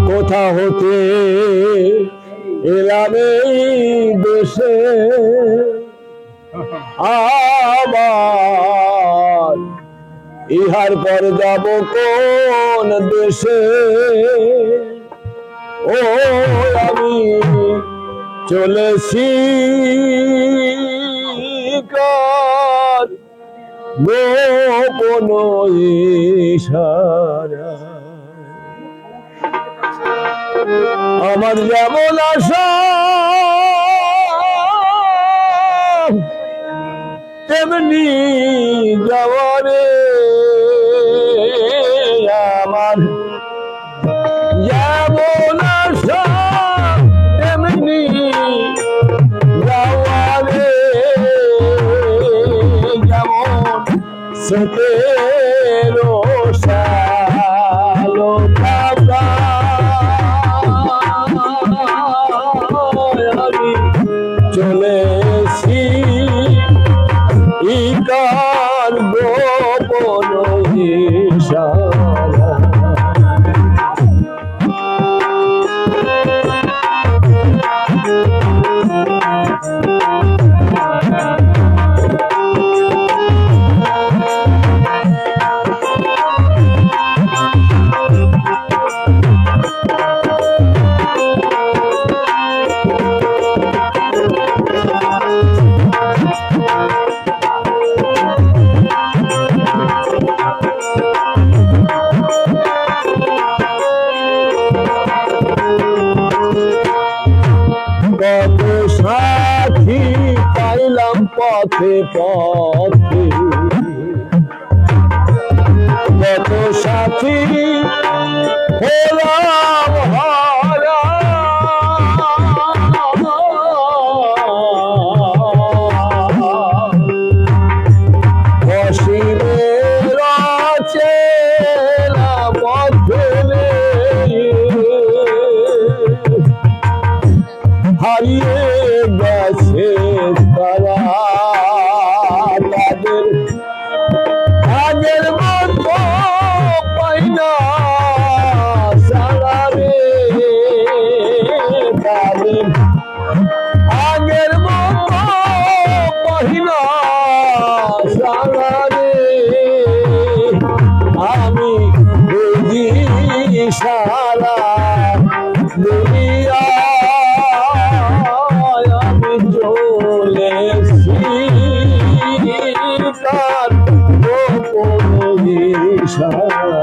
কোথা হতে এলাম এই দেশে, আবার ইহার পর যাব কোন দেশে। ও আমি চলেছি কার গোপন ইশারা। আমার যেমন আশা তেমনি যাওয়ারে, আমার যেমন আশা তেমনি যাওয়ারে, যেমন স্রোতের সালো থাকা আমি চলেছি ইকার গোপন ইশারা। কত সাথী পাইলাম পথে পথে, কত সাথী হলাম হারা। অসীমের অচেনা পথে হারিয়ে গেছে তারা, তাদের আগের মতো পাই না সারা রে, তাদের আগের মতো পাই না সারা রে। আমি বুঝি সারা দুনিয়া আমি চলেছি তার গোপন ইশারা।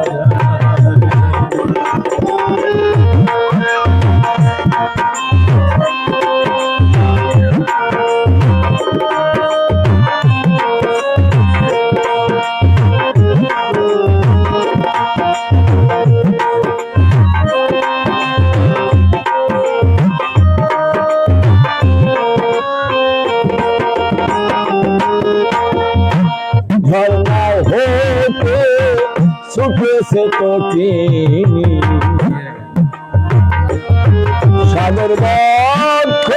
ঝর্ণা হতে ছুটেছে তটিনী, সাগর বক্ষ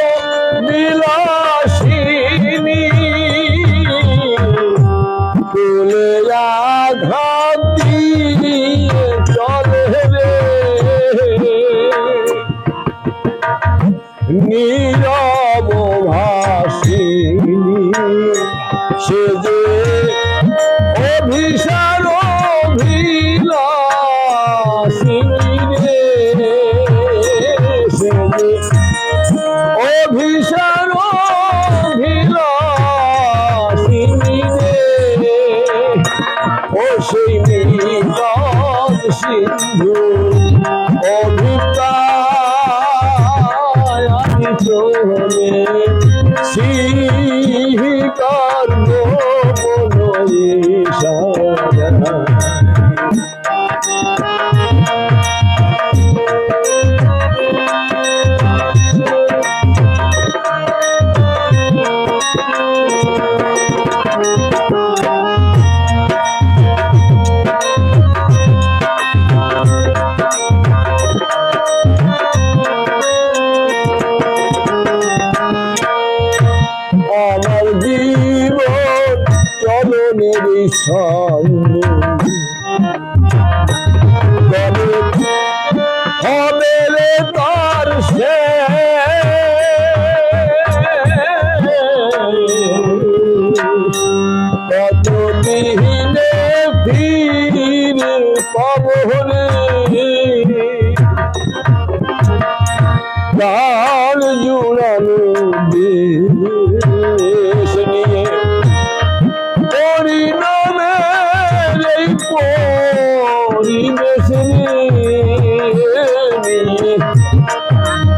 বিলাসিনী, তুলে আঘাত দিয়ে চলে রে নীরব ভাসিনী। সে যে অভিসার অভিলাসিনী রে, সে যে অভিসার অভিলাসিনী রে। ও সেই নির্জন সিন্ধু অভিপ্রায় আমি চলেছি কার গোপন ইশারা। ছন্দ হবে রে তার কত দিনে ফির পাবনে গান জুড়ানো দেশ নিয়ে পরিণামের এই পরিবেশ নিয়ে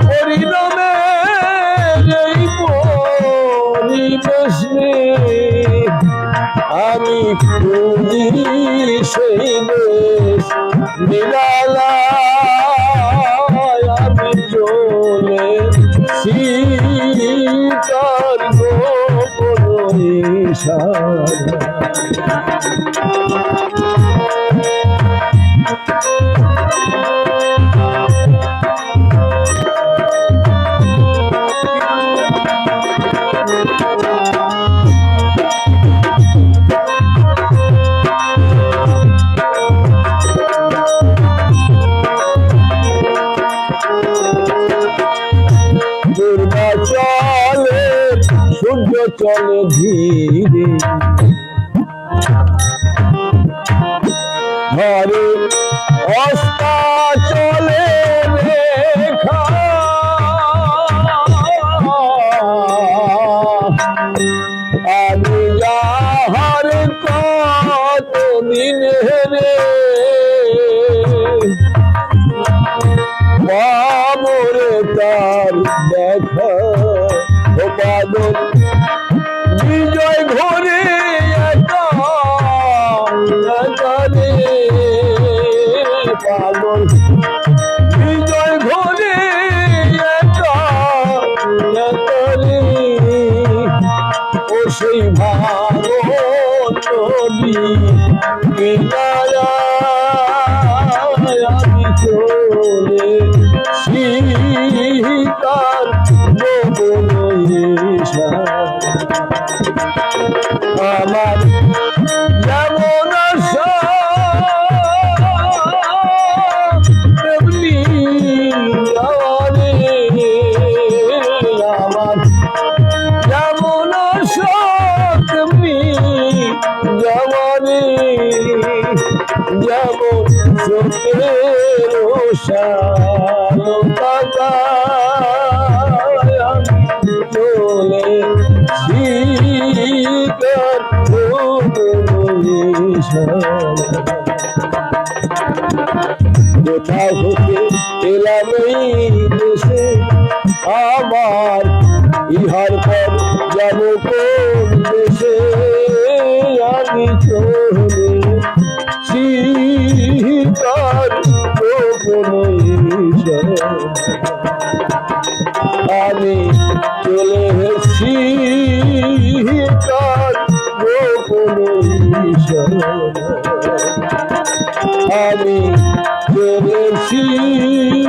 পরিণামের এই পরিবেশ নিয়ে আমি খুঁজি সেই দেশ নিরালায় আমি চলে শিকার গোপন ইশারা চলে সূর্য চলে ধীরে ঘরে অস্তা চলে রেখা আমি যাহার কত দিনে রে বাবরে তার দেখা ও বাদল বিজয় ঘরে একালে পাগল বিজয় ঘরে একালে ও সেই ভাগল নদী কিনারা আমি চলে শিকার গোপন ইশারা আমার যেমন আশা তেমনি যাওয়ারে আমার যেমন আশা তেমনি যাওয়ারে যেমন চোখের শালতা আমি চলে শিকার কোথাও হতে এলাম এই দেশে আমার ইহার পর যাব কোন দেশে আমি চলে শিকার গোপন ইশারা আমি চলে শিকার গোপন ইশারা আমি চলে শিকার